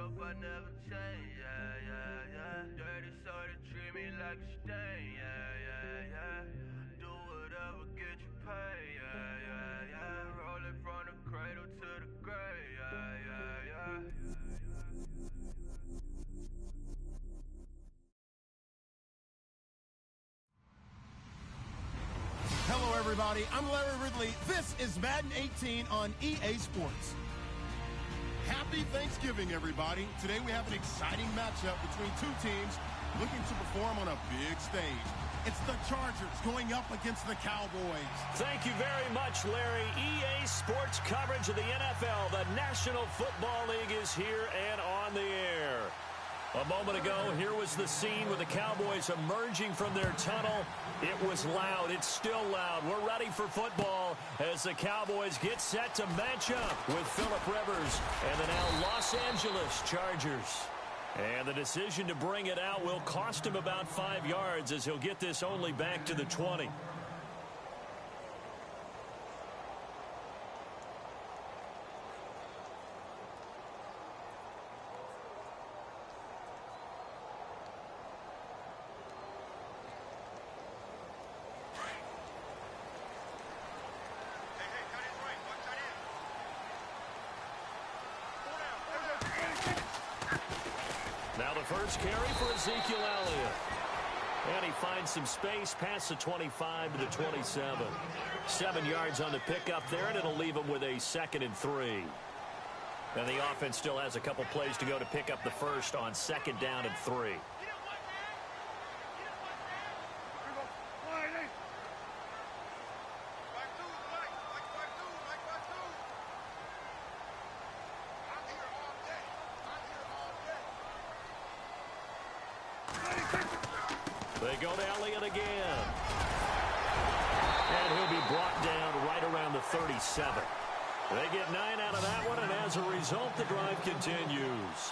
hope I never change, yeah, yeah, yeah. Dirty soul to treat me like a stain, yeah, yeah, yeah. Do whatever, get you paid, yeah, yeah, yeah. Roll it from the cradle to the grave, yeah, yeah, yeah. Hello, everybody. I'm Larry Ridley. This is Madden 18 on EA Sports. Happy Thanksgiving, everybody. Today we have an exciting matchup between two teams looking to perform on a big stage. It's the Chargers going up against the Cowboys. Thank you very much, Larry. EA Sports coverage of the NFL. The National Football League is here and on the air. A moment ago, here was the scene with the Cowboys emerging from their tunnel. It was loud. It's still loud. We're ready for football as the Cowboys get set to match up with Phillip Rivers and the now Los Angeles Chargers. And the decision to bring it out will cost him about 5 yards as he'll get this only back to the 20. Now the first carry for Ezekiel Elliott. And he finds some space past the 25 to the 27. 7 yards on the pickup there, and it'll leave him with a 2nd and 3. And the offense still has a couple plays to go to pick up the first on 2nd down and 3. They go to Elliott again. And he'll be brought down right around the 37. They get 9 out of that one, and as a result, the drive continues.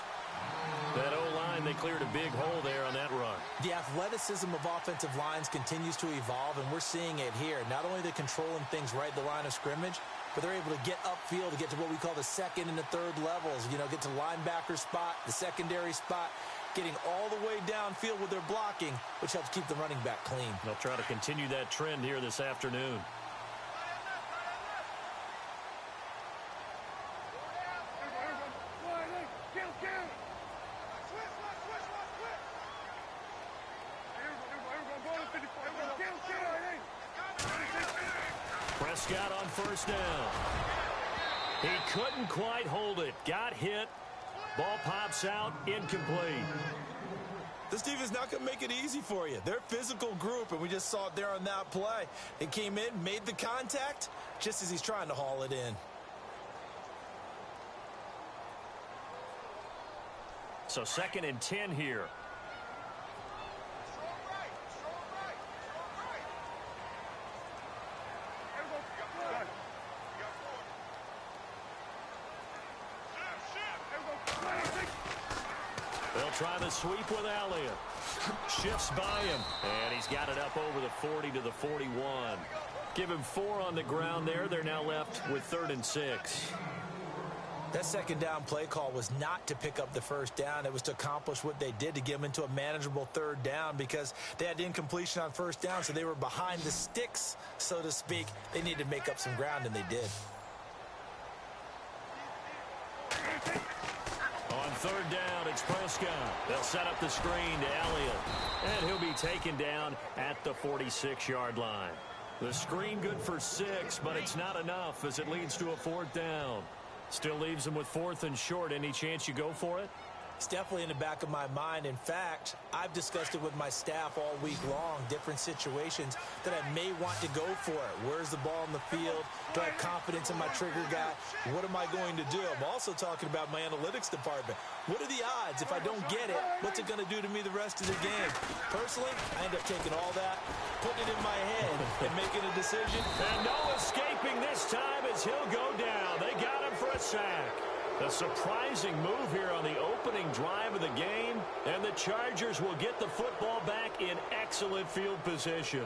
That O-line, they cleared a big hole there on that run. The athleticism of offensive lines continues to evolve, and we're seeing it here. Not only are they controlling things right at the line of scrimmage, but they're able to get upfield to get to what we call the 2nd and the 3rd levels. You know, get to linebacker spot, the secondary spot, getting all the way downfield with their blocking, which helps keep the running back clean. They'll try to continue that trend here this afternoon. Prescott on first down. He couldn't quite hold it. Got hit. Ball pops out, incomplete. This defense is not going to make it easy for you. They're a physical group, and we just saw it there on that play. They came in, made the contact, just as he's trying to haul it in. So 2nd and 10 here. They'll try the sweep with Elliott. Shifts by him, and he's got it up over the 40 to the 41. Give him 4 on the ground there. They're now left with 3rd and 6. That 2nd down play call was not to pick up the 1st down. It was to accomplish what they did, to get them into a manageable 3rd down, because they had incompletion on 1st down, so they were behind the sticks, so to speak. They needed to make up some ground, and they did. On 3rd down, it's Prescott. They'll set up the screen to Elliott, and he'll be taken down at the 46-yard line. The screen good for 6, but it's not enough as it leads to a 4th down. Still leaves him with 4th and short. Any chance you go for it? It's definitely in the back of my mind. In fact, I've discussed it with my staff all week long, different situations that I may want to go for it. Where's the ball in the field? Do I have confidence in my trigger guy? What am I going to do? I'm also talking about my analytics department. What are the odds? If I don't get it, what's it going to do to me the rest of the game? Personally, I end up taking all that, putting it in my head, and making a decision. And no escaping this time as he'll go down. They got him for a sack. A surprising move here on the opening drive of the game, and the Chargers will get the football back in excellent field position.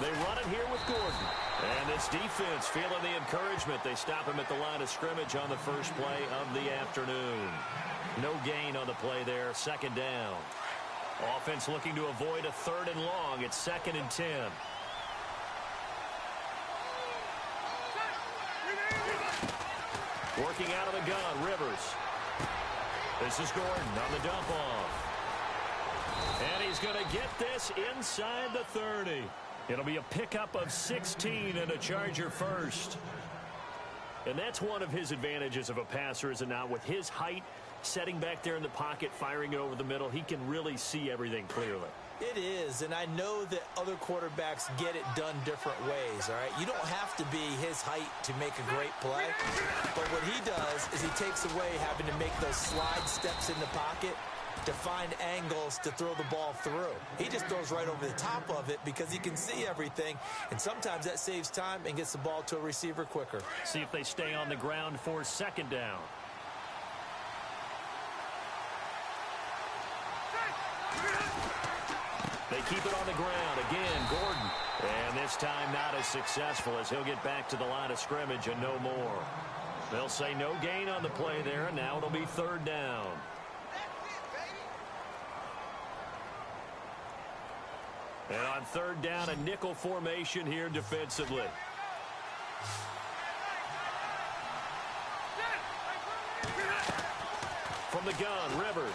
They run it here with Gordon. And this defense feeling the encouragement. They stop him at the line of scrimmage on the first play of the afternoon. No gain on the play there. Second down. Offense looking to avoid a 3rd and long. It's 2nd and 10. Working out of the gun, Rivers. This is Gordon on the dump off. And he's going to get this inside the 30. It'll be a pickup of 16 and a Charger first. And that's one of his advantages of a passer, is it not? With his height, setting back there in the pocket, firing it over the middle, he can really see everything clearly. It is, and I know that other quarterbacks get it done different ways, all right? You don't have to be his height to make a great play, but what he does is he takes away having to make those slide steps in the pocket to find angles to throw the ball through. He just throws right over the top of it because he can see everything, and sometimes that saves time and gets the ball to a receiver quicker. See if they stay on the ground for 2nd down. They keep it on the ground. Again, Gordon. And this time not as successful, as he'll get back to the line of scrimmage and no more. They'll say no gain on the play there, and now it'll be 3rd down. And on 3rd down, a nickel formation here defensively. From the gun, Rivers.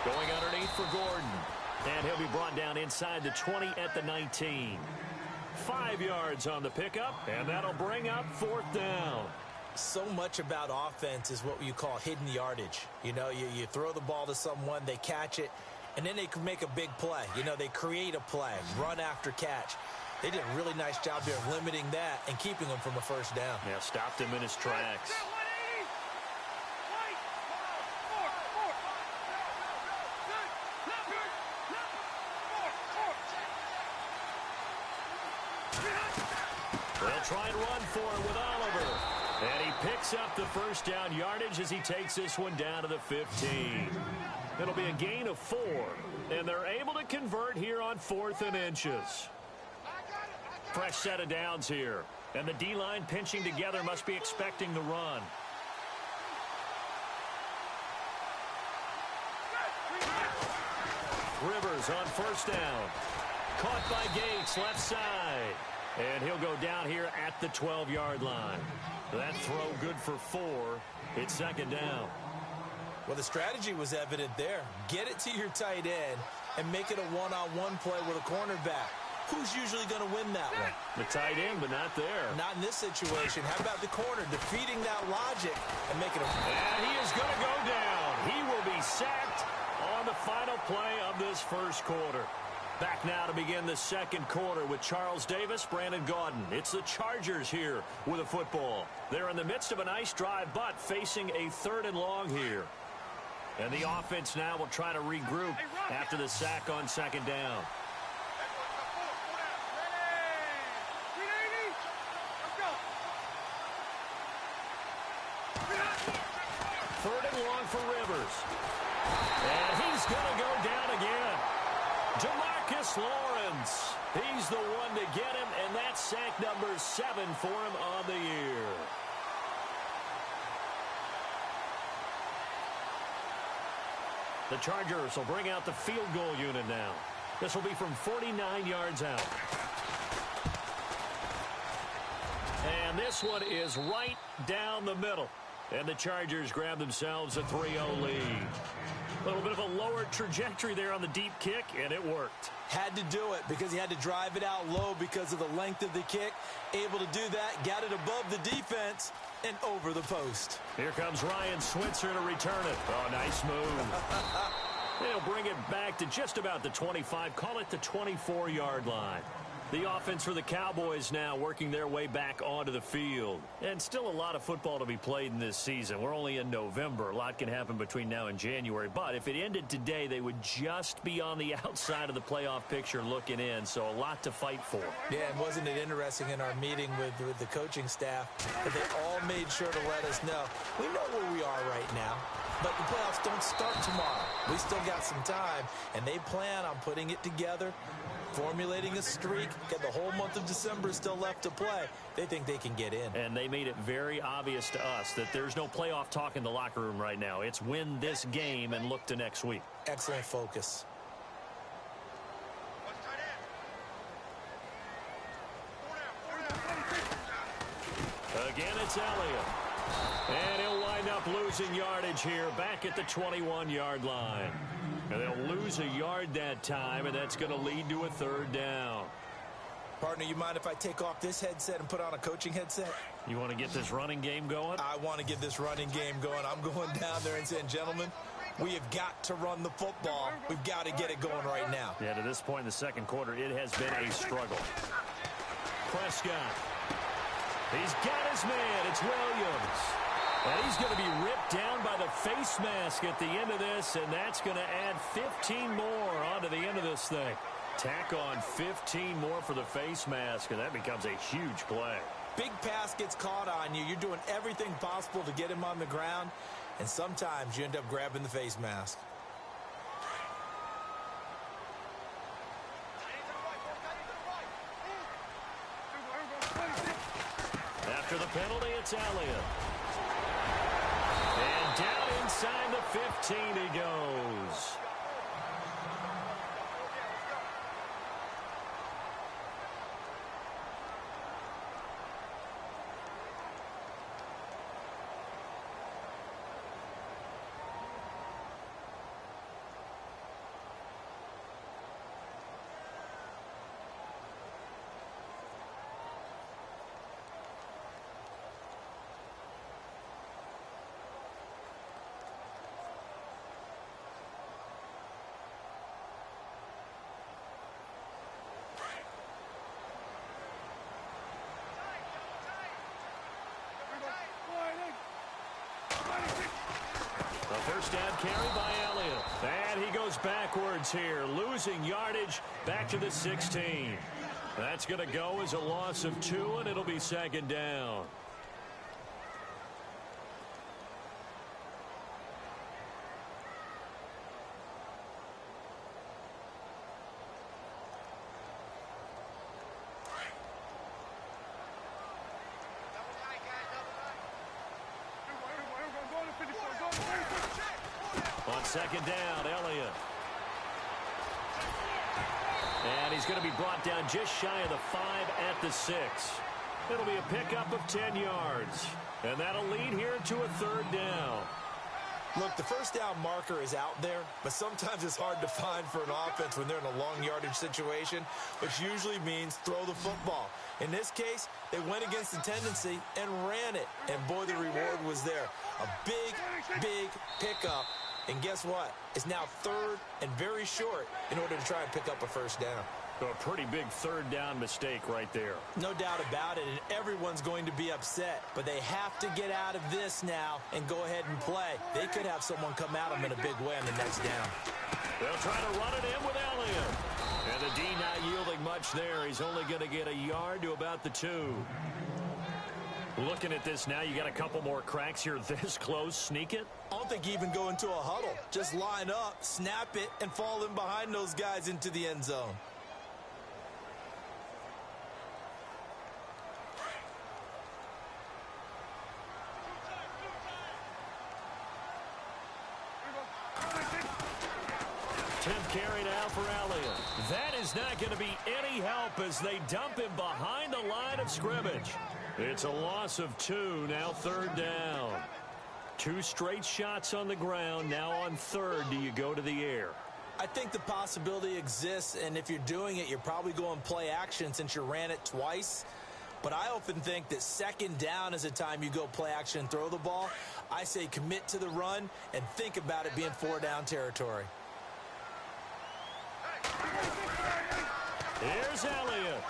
Going underneath for Gordon. And he'll be brought down inside the 20 at the 19. 5 yards on the pickup, and that'll bring up 4th down. So much about offense is what you call hidden yardage. You know, you throw the ball to someone, they catch it, and then they can make a big play. You know, they create a play, run after catch. They did a really nice job there of limiting that and keeping him from a 1st down. Yeah, stopped him in his tracks. They'll try and run for it with Oliver. And he picks up the 1st down yardage as he takes this one down to the 15. It'll be a gain of 4. And they're able to convert here on 4th and inches. Fresh set of downs here. And the D-line pinching together, must be expecting the run. Rivers on 1st down. Caught by Gates, left side. And he'll go down here at the 12-yard line. That throw good for 4. It's 2nd down. Well, the strategy was evident there. Get it to your tight end and make it a one-on-one play with a cornerback. Who's usually going to win that one? The tight end, but not there. Not in this situation. How about the corner defeating that logic and making a... And he is going to go down. He will be sacked on the final play of this 1st quarter. Back now to begin the 2nd quarter with Charles Davis, Brandon Gaudin. It's the Chargers here with a football. They're in the midst of a nice drive, but facing a 3rd and long here. And the offense now will try to regroup after the sack on 2nd down. Third and long for Rivers. And he's going to go down again. DeMarcus Lawrence. He's the one to get him, and that's sack number 7 for him on the year. The Chargers will bring out the field goal unit now. This will be from 49 yards out. And this one is right down the middle. And the Chargers grab themselves a 3-0 lead. A little bit of a lower trajectory there on the deep kick, and it worked. Had to do it because he had to drive it out low because of the length of the kick. Able to do that, got it above the defense and over the post. Here comes Ryan Switzer to return it. Oh, nice move. They'll bring it back to just about the 25, call it the 24-yard line. The offense for the Cowboys now working their way back onto the field. And still a lot of football to be played in this season. We're only in November. A lot can happen between now and January. But if it ended today, they would just be on the outside of the playoff picture looking in. So a lot to fight for. Yeah, and wasn't it interesting in our meeting with the coaching staff that they all made sure to let us know. We know where we are right now. but the playoffs don't start tomorrow. We still got some time, and they plan on putting it together, formulating a streak. Get the whole month of December still left to play. They think they can get in. And they made it very obvious to us that there's no playoff talk in the locker room right now. It's win this game and look to next week. Excellent focus. Again, it's Elliott. And he'll wind up losing yardage here back at the 21-yard line. And they'll lose a yard that time, and that's going to lead to a 3rd down. Partner, you mind if I take off this headset and put on a coaching headset? You want to get this running game going? I want to get this running game going. I'm going down there and saying, gentlemen, we have got to run the football. We've got to get it going right now. Yeah, to this point in the second quarter, it has been a struggle. Prescott. He's got his man. It's Williams. And he's going to be ripped down by the face mask at the end of this, and that's going to add 15 more onto the end of this thing. Tack on 15 more for the face mask, and that becomes a huge play. Big pass gets caught on you. You're doing everything possible to get him on the ground, and sometimes you end up grabbing the face mask. After the penalty, it's Elliott. And down inside the 15 he goes. The first down carry by Elliott. And he goes backwards here, losing yardage back to the 16. That's going to go as a loss of 2, and it'll be 2nd down. On 2nd down, Elliott. And he's going to be brought down just shy of the 5 at the 6. It'll be a pickup of 10 yards. And that'll lead here to a 3rd down. Look, the first down marker is out there, but sometimes it's hard to find for an offense when they're in a long yardage situation, which usually means throw the football. In this case, they went against the tendency and ran it. And boy, the reward was there. A big, big pickup. And guess what? It's now 3rd and very short in order to try and pick up a first down. So a pretty big 3rd down mistake right there. No doubt about it, and everyone's going to be upset. But they have to get out of this now and go ahead and play. They could have someone come at them in a big way on the next down. They'll try to run it in with Elliott. And the D not yielding much there. He's only going to get a yard to about the 2. Looking at this now, you got a couple more cracks here this close. Sneak it? I don't think you even go into a huddle. Just line up, snap it, and fall in behind those guys into the end zone. Carry now for Elliott. That is not going to be any help as they dump him behind the line of scrimmage. It's a loss of 2, now 3rd down. 2 straight shots on the ground, now on 3rd. Do you go to the air? I think the possibility exists, and if you're doing it, you're probably going play action since you ran it twice. But I often think that 2nd down is a time you go play action and throw the ball. I say commit to the run and think about it being 4-down territory. Here's Elliott.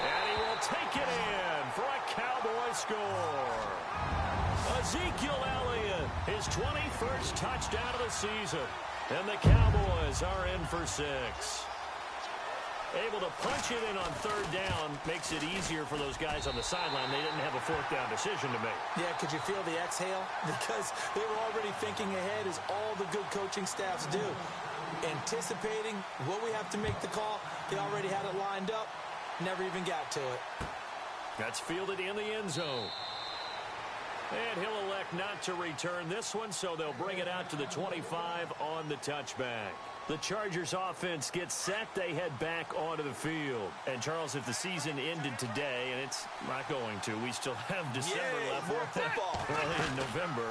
And he will take it in for a Cowboy score. Ezekiel Elliott, his 21st touchdown of the season. And the Cowboys are in for 6. able to punch it in on third down. Makes it easier for those guys on the sideline. They didn't have a fourth down decision to make. Yeah, could you feel the exhale? Because they were already thinking ahead, as all the good coaching staffs do. Anticipating what we have to make the call. They already had it lined up. Never even got to it. That's fielded in the end zone. And he'll elect not to return this one, so they'll bring it out to the 25 on the touchback. The Chargers offense gets set. They head back onto the field. And, Charles, if the season ended today, and it's not going to, we still have December left. More football. Early in November.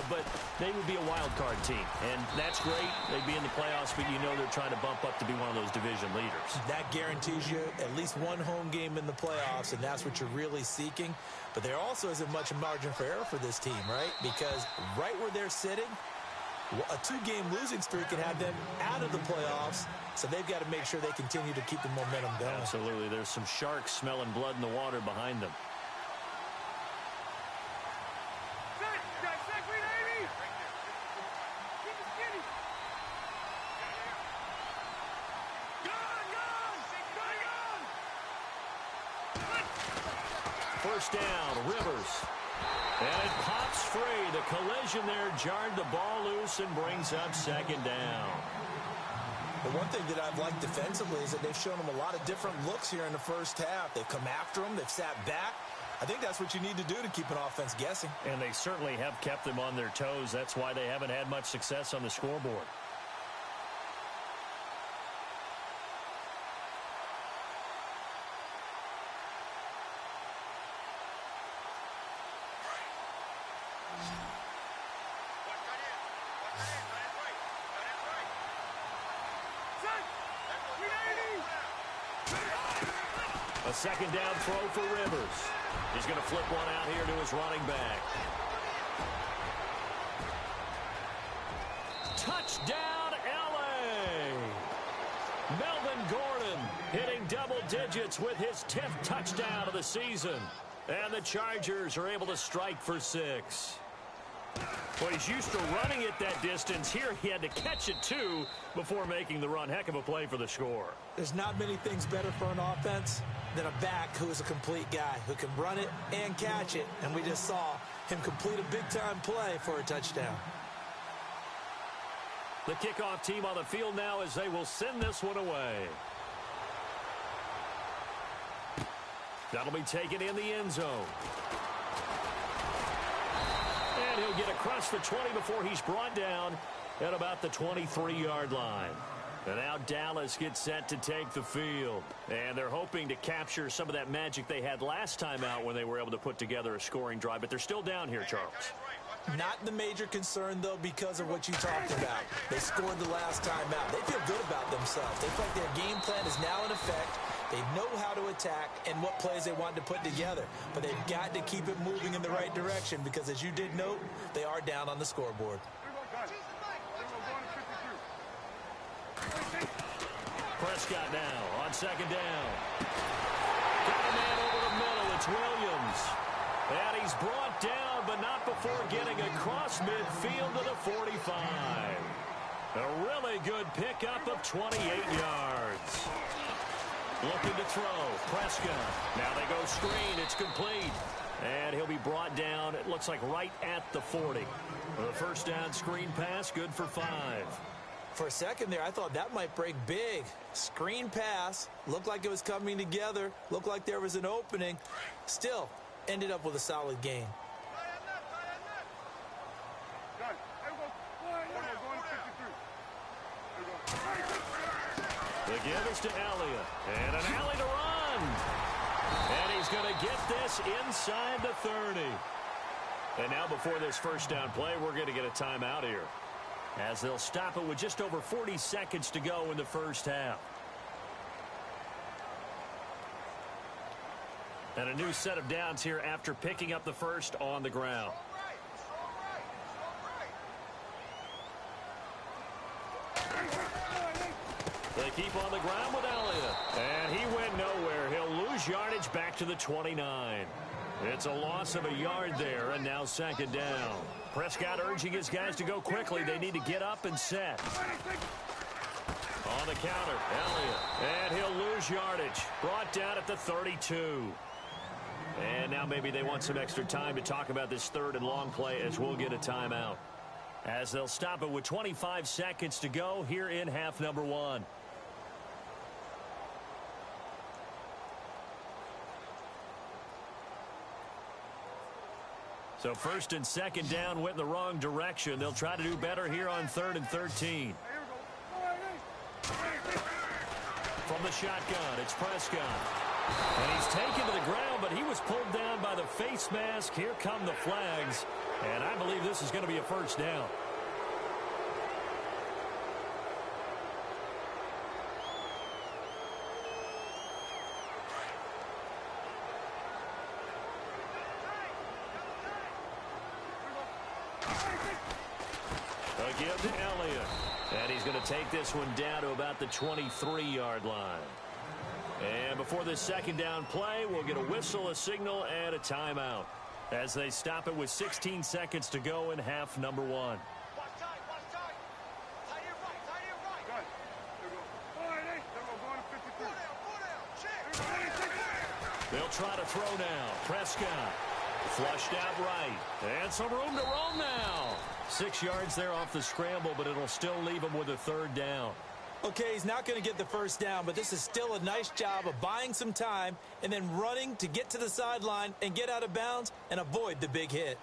But they would be a wild card team. And that's great. They'd be in the playoffs, but you know they're trying to bump up to be one of those division leaders. That guarantees you at least one home game in the playoffs, and that's what you're really seeking. But there also isn't much margin for error for this team, right? Because right where they're sitting, a two-game losing streak can have them out of the playoffs, so they've got to make sure they continue to keep the momentum going. Absolutely. There's some sharks smelling blood in the water behind them. First down, Rivers. And it pops free. The collision there jarred the ball loose and brings up second down. The one thing that I've liked defensively is that they've shown them a lot of different looks here in the first half. They've come after them. They've sat back. I think that's what you need to do to keep an offense guessing. And they certainly have kept them on their toes. That's why they haven't had much success on the scoreboard. A second down throw for Rivers. He's going to flip one out here to his running back. Touchdown, L.A. Melvin Gordon hitting double digits with his 10th touchdown of the season. And the Chargers are able to strike for 6. Well, he's used to running it that distance. Here he had to catch it, too, before making the run. Heck of a play for the score. There's not many things better for an offense than a back who is a complete guy who can run it and catch it. And we just saw him complete a big-time play for a touchdown. The kickoff team on the field now as they will send this one away. That'll be taken in the end zone. And he'll get across the 20 before he's brought down at about the 23-yard line. And now Dallas gets set to take the field. And they're hoping to capture some of that magic they had last time out when they were able to put together a scoring drive. But they're still down here, Charles. Not the major concern, though, because of what you talked about. They scored the last time out. They feel good about themselves. They feel like their game plan is now in effect. They know how to attack and what plays they want to put together. But they've got to keep it moving in the right direction because, as you did note, they are down on the scoreboard. Prescott now on second down. Got a man over the middle. It's Williams. And he's brought down, but not before getting across midfield to the 45. A really good pickup of 28 yards. Looking to throw. Prescott. Now they go screen. It's complete. And he'll be brought down, it looks like right at the 40. The first down screen pass, good for 5. For a second there, I thought that might break big. Screen pass. Looked like it was coming together. Looked like there was an opening. Still, ended up with a solid gain. The give is to Elliott. And an alley to run. And he's going to get this inside the 30. And now before this first down play, we're going to get a timeout here, as they'll stop it with just over 40 seconds to go in the first half. And a new set of downs here after picking up the first on the ground. They keep on the ground with Elliott. And he went nowhere. He'll lose yardage back to the 29. It's a loss of a yard there, and now second down. Prescott urging his guys to go quickly. They need to get up and set. On the counter, Elliott. And he'll lose yardage. Brought down at the 32. And now maybe they want some extra time to talk about this third and long play as we'll get a timeout. As they'll stop it with 25 seconds to go here in half number 1. So first and second down went in the wrong direction. They'll try to do better here on 3rd and 13. From the shotgun, it's Prescott. And he's taken to the ground, but he was pulled down by the face mask. Here come the flags. And I believe this is going to be a first down. Give to Elliott. And he's going to take this one down to about the 23-yard line. And before this second down play, we'll get a whistle, a signal, and a timeout as they stop it with 16 seconds to go in half number 1. They'll try to throw now. Prescott flushed out right. And some room to roam now. 6 yards there off the scramble, but it'll still leave him with a third down. Okay, he's not going to get the first down, but this is still a nice job of buying some time and then running to get to the sideline and get out of bounds and avoid the big hit.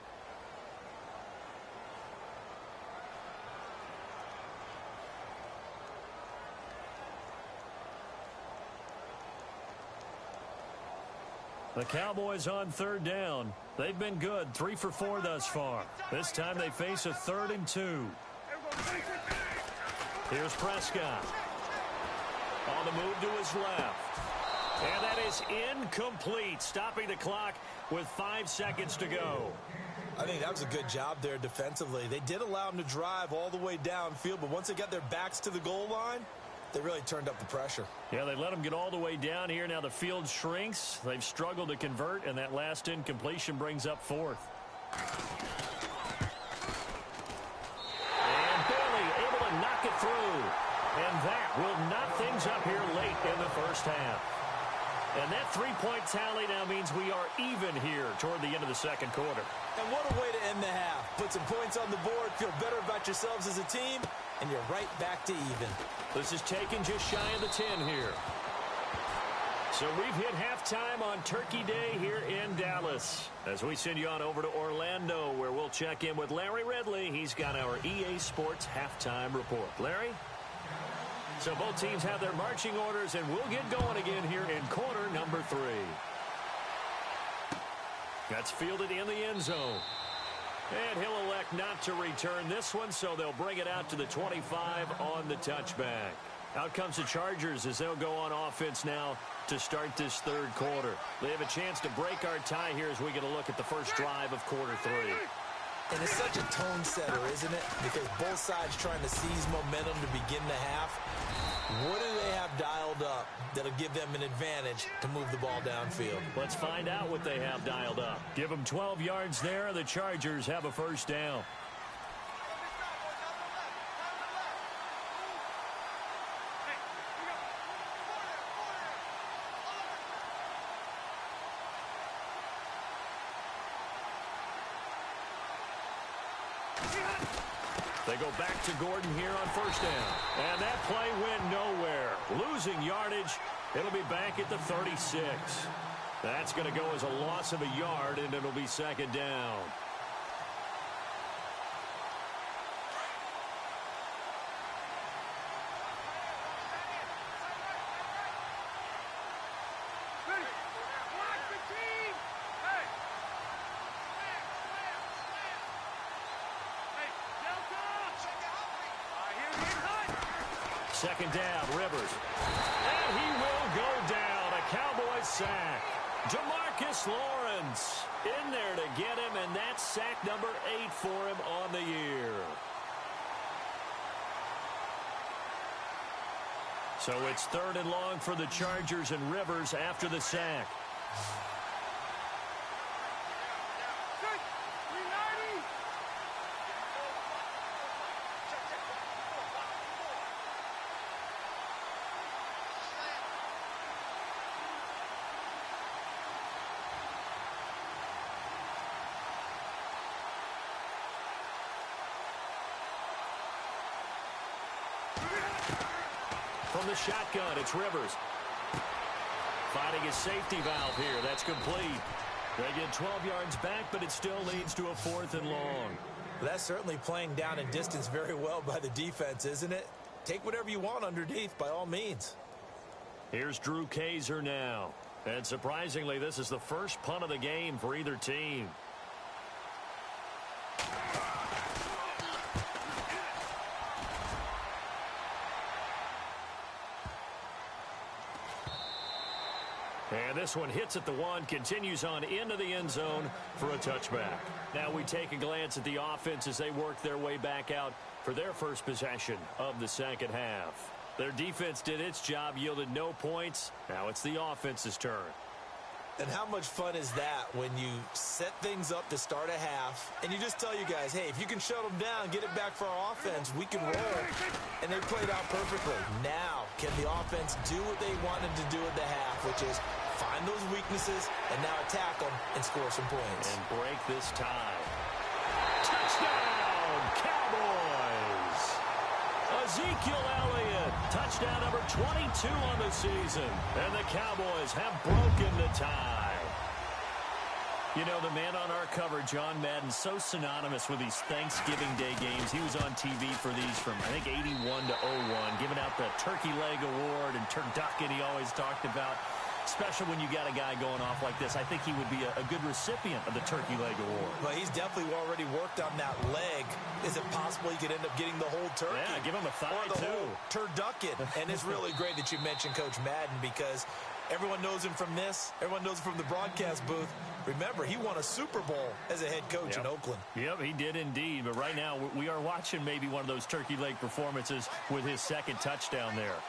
The Cowboys on third down. They've been good, 3 for 4 thus far. This time they face a 3rd and 2. Here's Prescott. On the move to his left. And that is incomplete, stopping the clock with 5 seconds to go. I think that was a good job there defensively. They did allow them to drive all the way downfield, but once they got their backs to the goal line, they really turned up the pressure. Yeah, they let them get all the way down here. Now the field shrinks. They've struggled to convert, and that last incompletion brings up 4th. And Bailey able to knock it through. And that will knock things up here late in the first half. And that 3-point tally now means we are even here toward the end of the second quarter. And what a way to end the half. Put some points on the board, feel better about yourselves as a team, and you're right back to even. This is taken just shy of the 10 here. So we've hit halftime on Turkey Day here in Dallas. As we send you on over to Orlando, where we'll check in with Larry Ridley. He's got our EA Sports halftime report. Larry? So both teams have their marching orders, and we'll get going again here in quarter number 3. That's fielded in the end zone. And he'll elect not to return this one, so they'll bring it out to the 25 on the touchback. Out comes the Chargers as they'll go on offense now to start this third quarter. They have a chance to break our tie here as we get a look at the first drive of quarter 3. And it's such a tone setter, isn't it? Because both sides trying to seize momentum to begin the half. What do they have dialed up that'll give them an advantage to move the ball downfield? Let's find out what they have dialed up. Give them 12 yards there. The Chargers have a first down. They go back to Gordon here on first down. And that play went nowhere. Losing yardage. It'll be back at the 36. That's going to go as a loss of a yard, and it'll be second down. Second down, Rivers. And he will go down. A Cowboys sack. Jamarcus Lawrence in there to get him, and that's sack number 8 for him on the year. So it's third and long for the Chargers and Rivers after the sack. From the shotgun, it's Rivers. Finding his safety valve here. That's complete. They get 12 yards back, but it still leads to a 4th and long. That's certainly playing down in distance very well by the defense, isn't it? Take whatever you want underneath, by all means. Here's Drew Kaiser now. And surprisingly, this is the first punt of the game for either team. And this one hits at the 1, continues on into the end zone for a touchback. Now we take a glance at the offense as they work their way back out for their first possession of the second half. Their defense did its job, yielded no points. Now it's the offense's turn. And how much fun is that when you set things up to start a half and you just tell you guys, hey, if you can shut them down, get it back for our offense, we can roll. And they played out perfectly. Now, can the offense do what they wanted to do at the half, which is find those weaknesses and now attack them and score some points. And break this tie. Touchdown, Cowboys! Ezekiel Elliott, touchdown number 22 on the season. And the Cowboys have broken the tie. You know, the man on our cover, John Madden, so synonymous with these Thanksgiving Day games. He was on TV for these from, I think, 81 to 01, giving out the Turkey Leg Award and turducken he always talked about. Especially when you got a guy going off like this. I think he would be a good recipient of the Turkey Leg Award. Well, he's definitely already worked on that leg. Is it possible he could end up getting the whole turkey? Yeah, give him a thigh, or the too. whole turducken. And it's really great that you mentioned Coach Madden because everyone knows him from this. Everyone knows him from the broadcast booth. Remember, he won a Super Bowl as a head coach in Oakland. Yep, he did indeed. But right now, we are watching maybe one of those turkey leg performances with his second touchdown there.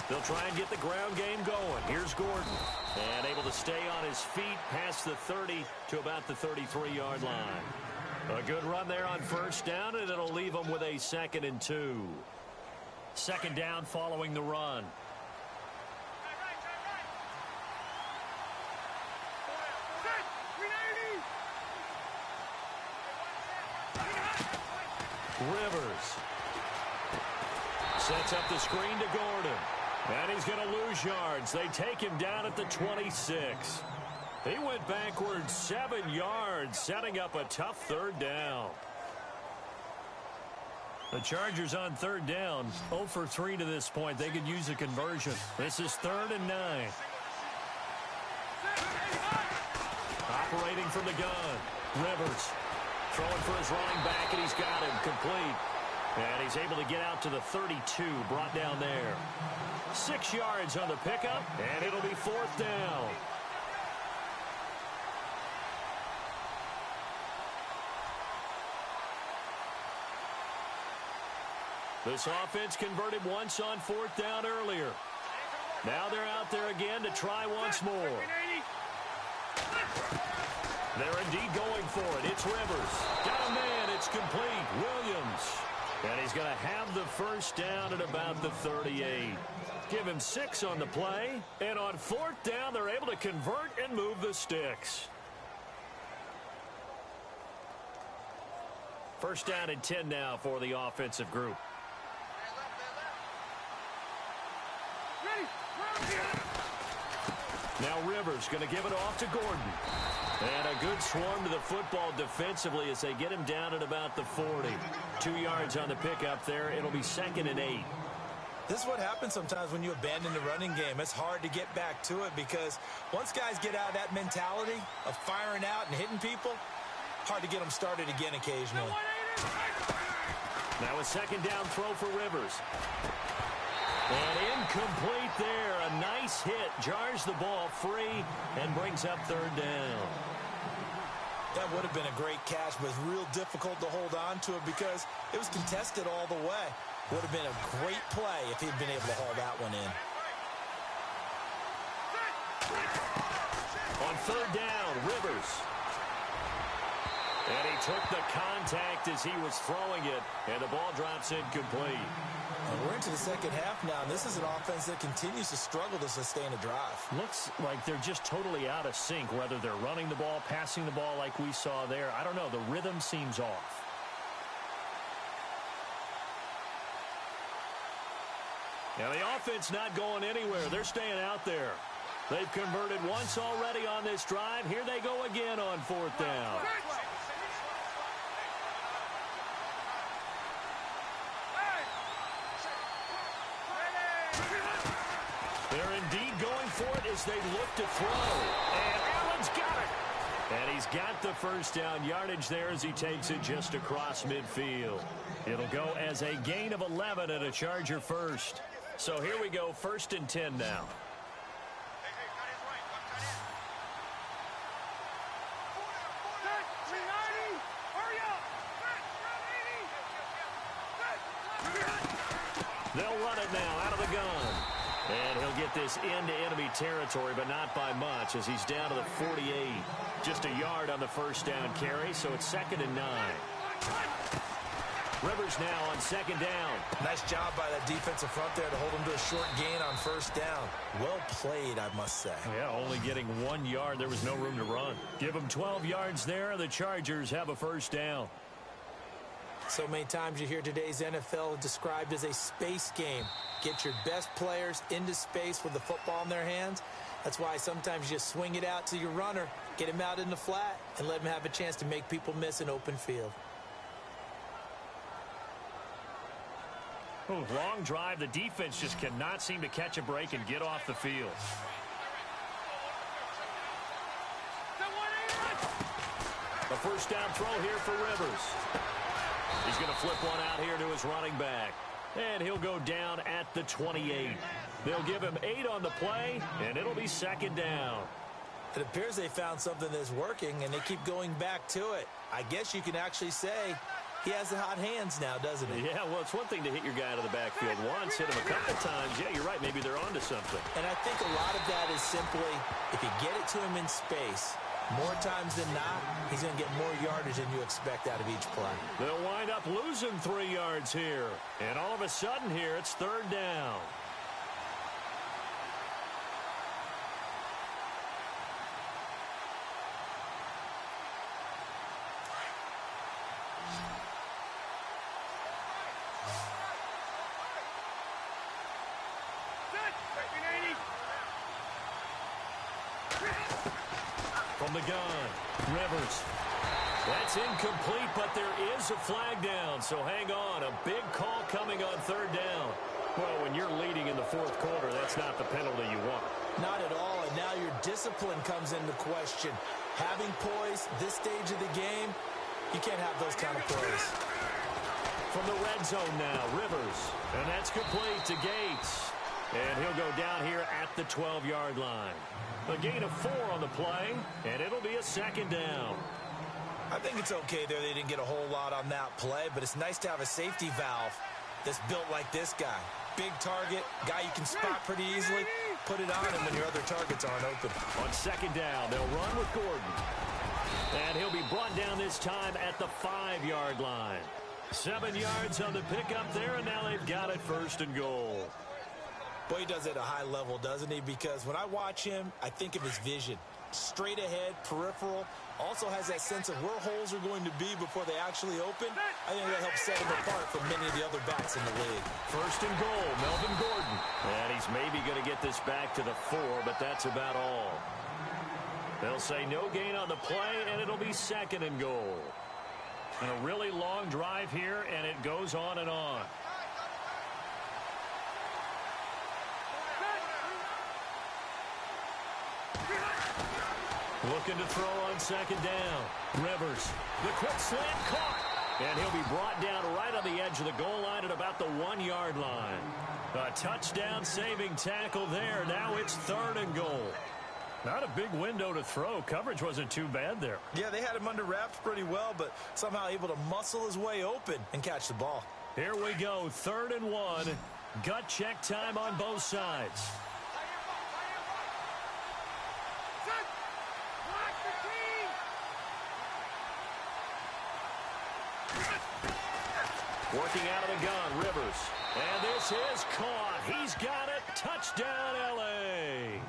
They'll try and get the ground game going. Here's Gordon. And able to stay on his feet past the 30 to about the 33-yard line. A good run there on first down, and it'll leave them with a 2nd and 2. Second down following the run. Rivers sets up the screen to Gordon. And he's going to lose yards. They take him down at the 26. He went backwards 7 yards, setting up a tough third down. The Chargers on third down, 0 for 3 to this point. They could use a conversion. This is 3rd and 9. Operating from the gun, Rivers throwing for his running back, and he's got him complete. And he's able to get out to the 32, brought down there. 6 yards on the pickup, and it'll be 4th down. This offense converted once on 4th down earlier. Now they're out there again to try once more. They're indeed going for it. It's Rivers. Got a man. It's complete. Williams. And he's going to have the first down at about the 38. Give him 6 on the play. And on 4th down, they're able to convert and move the sticks. First down and 10 now for the offensive group. Now Rivers going to give it off to Gordon. And a good swarm to the football defensively as they get him down at about the 40. 2 yards on the pickup there. It'll be 2nd and 8. This is what happens sometimes when you abandon the running game. It's hard to get back to it because once guys get out of that mentality of firing out and hitting people, hard to get them started again occasionally. Now a 2nd down throw for Rivers. And incomplete there. A nice hit. Jars the ball free and brings up 3rd down. That would have been a great catch, but it's real difficult to hold on to it because it was contested all the way. Would have been a great play if he'd been able to haul that one in. On 3rd down, Rivers. And he took the contact as he was throwing it, and the ball drops incomplete. And we're into the second half now, and this is an offense that continues to struggle to sustain a drive. Looks like they're just totally out of sync, whether they're running the ball, passing the ball like we saw there. I don't know. The rhythm seems off. Now, the offense not going anywhere. They're staying out there. They've converted once already on this drive. Here they go again on fourth down. They're indeed going for it as they look to throw. And Allen's got it. And he's got the first down yardage there as he takes it just across midfield. It'll go as a gain of 11 and a Charger first. So here we go, 1st and 10 now. They'll run it now out of the gun. And he'll get this into enemy territory, but not by much as he's down to the 48. Just a yard on the first down carry, so it's 2nd and 9. Rivers now on 2nd down. Nice job by that defensive front there to hold him to a short gain on 1st down. Well played, I must say. Yeah, only getting 1 yard. There was no room to run. Give him 12 yards there. The Chargers have a first down. So many times you hear today's NFL described as a space game. Get your best players into space with the football in their hands. That's why sometimes you just swing it out to your runner, get him out in the flat, and let him have a chance to make people miss an open field. Ooh, long drive. The defense just cannot seem to catch a break and get off the field. A first down throw here for Rivers. He's going to flip one out here to his running back. And he'll go down at the 28. They'll give him 8 on the play, and it'll be 2nd down. It appears they found something that's working, and they keep going back to it. I guess you can actually say he has the hot hands now, doesn't he? Yeah, well, it's one thing to hit your guy out of the backfield once, hit him a couple times. Yeah, you're right. Maybe they're onto something. And I think a lot of that is simply if you get it to him in space, more times than not, he's going to get more yardage than you expect out of each play. They'll wind up losing 3 yards here. And all of a sudden here, it's 3rd down. From the gun, Rivers. That's incomplete, but there is a flag down, so hang on. A big call coming on 3rd down. Well, when you're leading in the 4th quarter, that's not the penalty you want. Not at all, and now your discipline comes into question. Having poise this stage of the game, you can't have those kind of plays. From the red zone now, Rivers. And that's complete to Gates. And he'll go down here at the 12-yard line. A gain of 4 on the play, and it'll be a 2nd down. I think it's okay there. They didn't get a whole lot on that play, but it's nice to have a safety valve that's built like this guy. Big target, guy you can spot pretty easily. Put it on him when your other targets aren't open. On 2nd down, they'll run with Gordon. And he'll be brought down this time at the 5-yard line. 7 yards on the pickup there, and now they've got it 1st and goal. Boy, he does it at a high level, doesn't he? Because when I watch him, I think of his vision. Straight ahead, peripheral. Also has that sense of where holes are going to be before they actually open. I think that helps set him apart from many of the other backs in the league. 1st and goal, Melvin Gordon. And he's maybe going to get this back to the 4, but that's about all. They'll say no gain on the play, and it'll be 2nd and goal. And a really long drive here, and it goes on and on. Looking to throw on 2nd down. Rivers, the quick slant caught. And he'll be brought down right on the edge of the goal line at about the 1-yard line. A touchdown-saving tackle there. Now it's 3rd and goal. Not a big window to throw. Coverage wasn't too bad there. Yeah, they had him under wraps pretty well, but somehow able to muscle his way open and catch the ball. Here we go, 3rd and 1. Gut check time on both sides. Working out of the gun, Rivers. And this is caught. He's got it. Touchdown, L.A.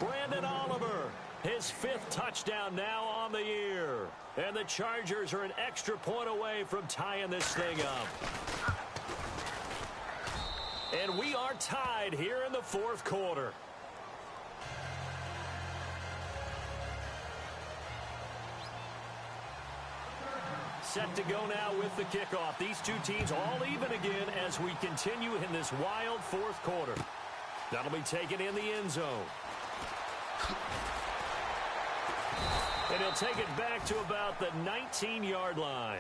Brandon Oliver, his 5th touchdown now on the year. And the Chargers are an extra point away from tying this thing up. And we are tied here in the 4th quarter. Set to go now with the kickoff. These two teams all even again as we continue in this wild 4th quarter. That'll be taken in the end zone. And he'll take it back to about the 19-yard line.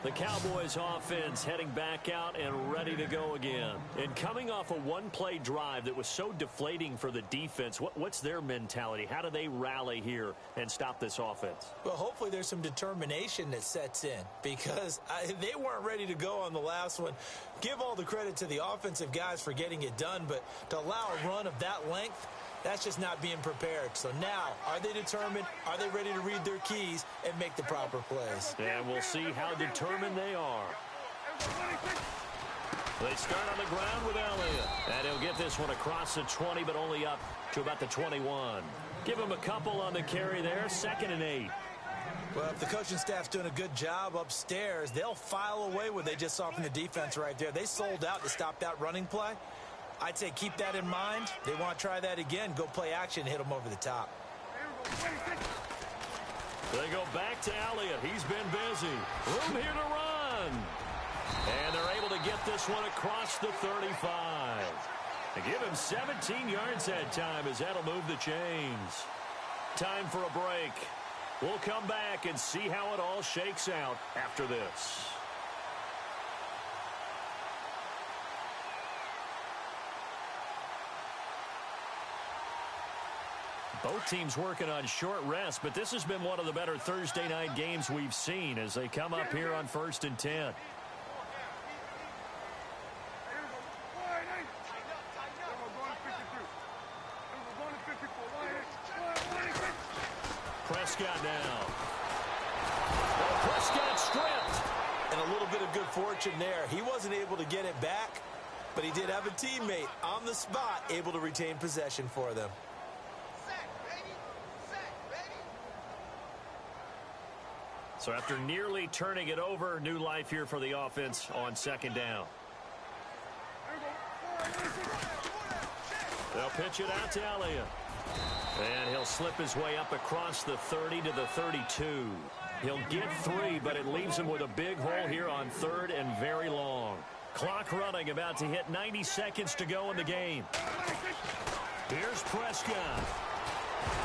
The Cowboys offense heading back out and ready to go again. And coming off a one-play drive that was so deflating for the defense, what's their mentality? How do they rally here and stop this offense? Well, hopefully there's some determination that sets in because they weren't ready to go on the last one. Give all the credit to the offensive guys for getting it done, but to allow a run of that length, that's just not being prepared. So now, are they determined? Are they ready to read their keys and make the proper plays? And we'll see how determined they are. They start on the ground with Elliott. And he'll get this one across the 20, but only up to about the 21. Give him a couple on the carry there. 2nd and 8. Well, if the coaching staff's doing a good job upstairs, they'll file away what they just saw from the defense right there. They sold out to stop that running play. I'd say keep that in mind. They want to try that again. Go play action and hit them over the top. They go back to Elliott. He's been busy. Room here to run. And they're able to get this one across the 35. They give him 17 yards that time as that'll move the chains. Time for a break. We'll come back and see how it all shakes out after this. Both teams working on short rest, but this has been one of the better Thursday night games we've seen as they come up here on 1st and 10. Prescott now. Prescott stripped. And a little bit of good fortune there. He wasn't able to get it back, but he did have a teammate on the spot able to retain possession for them. So after nearly turning it over, new life here for the offense on 2nd down. They'll pitch it out to Elliott. And he'll slip his way up across the 30 to the 32. He'll get 3, but it leaves him with a big hole here on 3rd and very long. Clock running, about to hit 90 seconds to go in the game. Here's Prescott.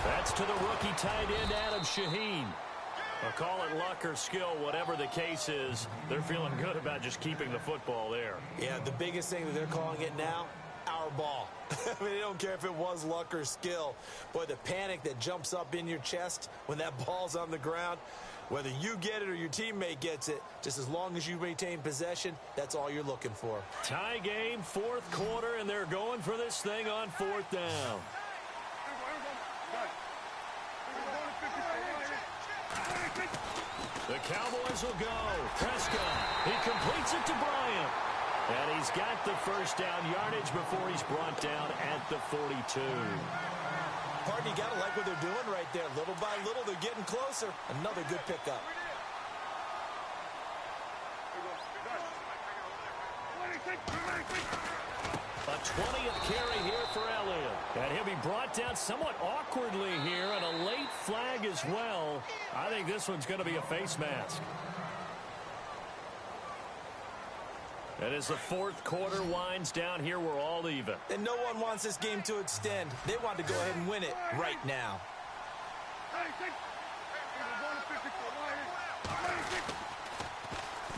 That's to the rookie tight end, Adam Shaheen. I'll call it luck or skill, whatever the case is. They're feeling good about just keeping the football there. Yeah, the biggest thing that they're calling it now, our ball. I mean, they don't care if it was luck or skill. Boy, the panic that jumps up in your chest when that ball's on the ground, whether you get it or your teammate gets it, just as long as you maintain possession, that's all you're looking for. Tie game, 4th quarter, and they're going for this thing on 4th down. The Cowboys will go. Prescott, he completes it to Bryant. And he's got the first down yardage before he's brought down at the 42. Pardon, you got to like what they're doing right there. Little by little, they're getting closer. Another good pickup. A 20th carry here for Elliott. And he'll be brought down somewhat awkwardly here, and a late flag as well. I think this one's going to be a face mask. And as the 4th quarter winds down here, we're all even. And no one wants this game to extend. They want to go ahead and win it right now.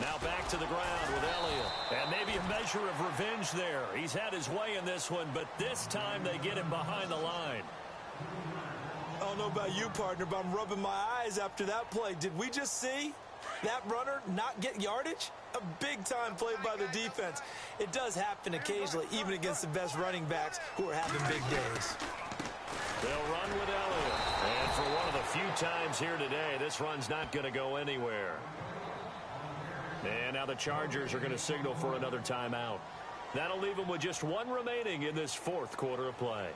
Now back to the ground with Elliott. And maybe a measure of revenge there. He's had his way in this one, but this time they get him behind the line. I don't know about you, partner, but I'm rubbing my eyes after that play. Did we just see that runner not get yardage? A big-time play by the defense. It does happen occasionally, even against the best running backs who are having big days. They'll run with Elliott. And for one of the few times here today, this run's not going to go anywhere. And now the Chargers are going to signal for another timeout. That'll leave them with just one remaining in this fourth quarter of play.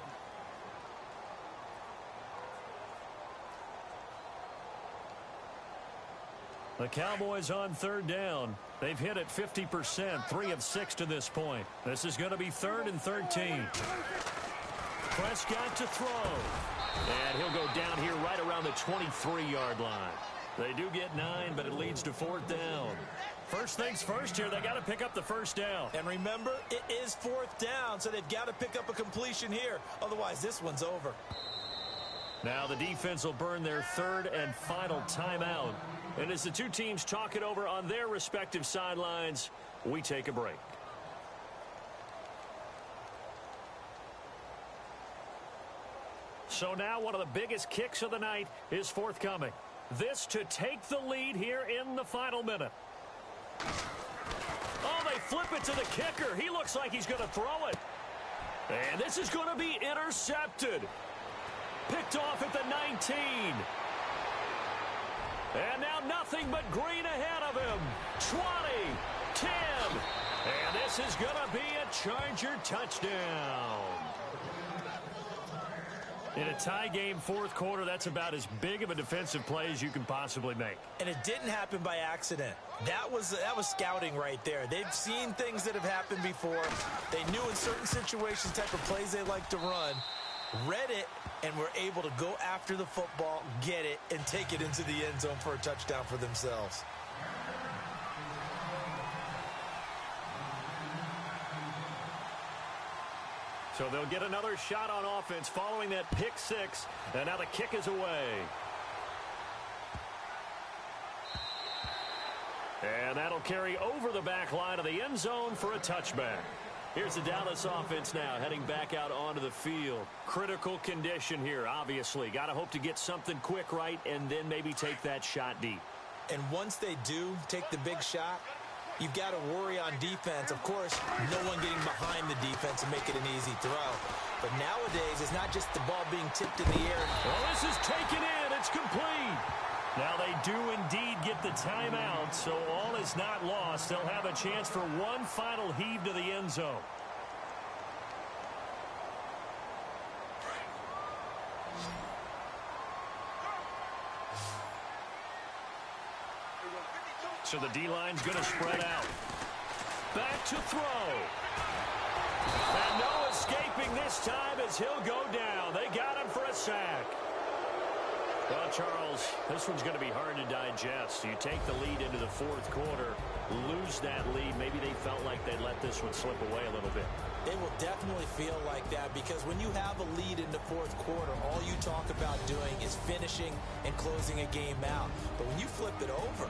The Cowboys on third down. They've hit it 50%, 3 of 6 to this point. This is going to be 3rd and 13. Prescott to throw. And he'll go down here right around the 23-yard line. They do get 9, but it leads to 4th down. First things first here, they got to pick up the first down. And remember, it is 4th down, so they've got to pick up a completion here. Otherwise, this one's over. Now the defense will burn their 3rd and final timeout. And as the two teams talk it over on their respective sidelines, we take a break. So now one of the biggest kicks of the night is forthcoming. This to take the lead here in the final minute. Oh, they flip it to the kicker. He looks like he's going to throw it. And this is going to be intercepted. Picked off at the 19. And now nothing but green ahead of him. 20, 10. And this is going to be a Charger touchdown. In a tie game fourth quarter, that's about as big of a defensive play as you can possibly make. And it didn't happen by accident. That was scouting right there. They've seen things that have happened before. They knew in certain situations type of plays they like to run. Read it, and were able to go after the football, get it, and take it into the end zone for a touchdown for themselves. So they'll get another shot on offense following that pick six, and now the kick is away. And that'll carry over the back line of the end zone for a touchback. Here's the Dallas offense now heading back out onto the field. Critical condition here, obviously. Got to hope to get something quick right and then maybe take that shot deep. And once they do take the big shot, you've got to worry on defense. Of course, no one getting behind the defense and make it an easy throw. But nowadays, it's not just the ball being tipped in the air. Well, this is taken in. It's complete. Now they do indeed get the timeout, so all is not lost. They'll have a chance for one final heave to the end zone. So the D-line's going to spread out. Back to throw. And no escaping this time as he'll go down. They got him for a sack. Well, Charles, this one's going to be hard to digest. You take the lead into the fourth quarter, lose that lead. Maybe they felt like they let this one slip away a little bit. They will definitely feel like that because when you have a lead in the fourth quarter, all you talk about doing is finishing and closing a game out. But when you flip it over,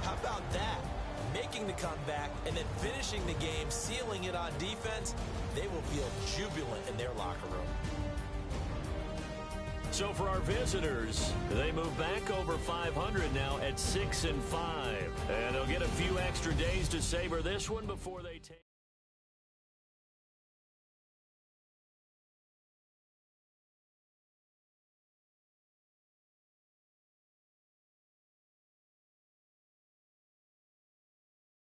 how about that? Making the comeback and then finishing the game, sealing it on defense, they will feel jubilant in their locker room. So for our visitors, they move back over 500 now at 6-5. And they'll get a few extra days to savor this one before they take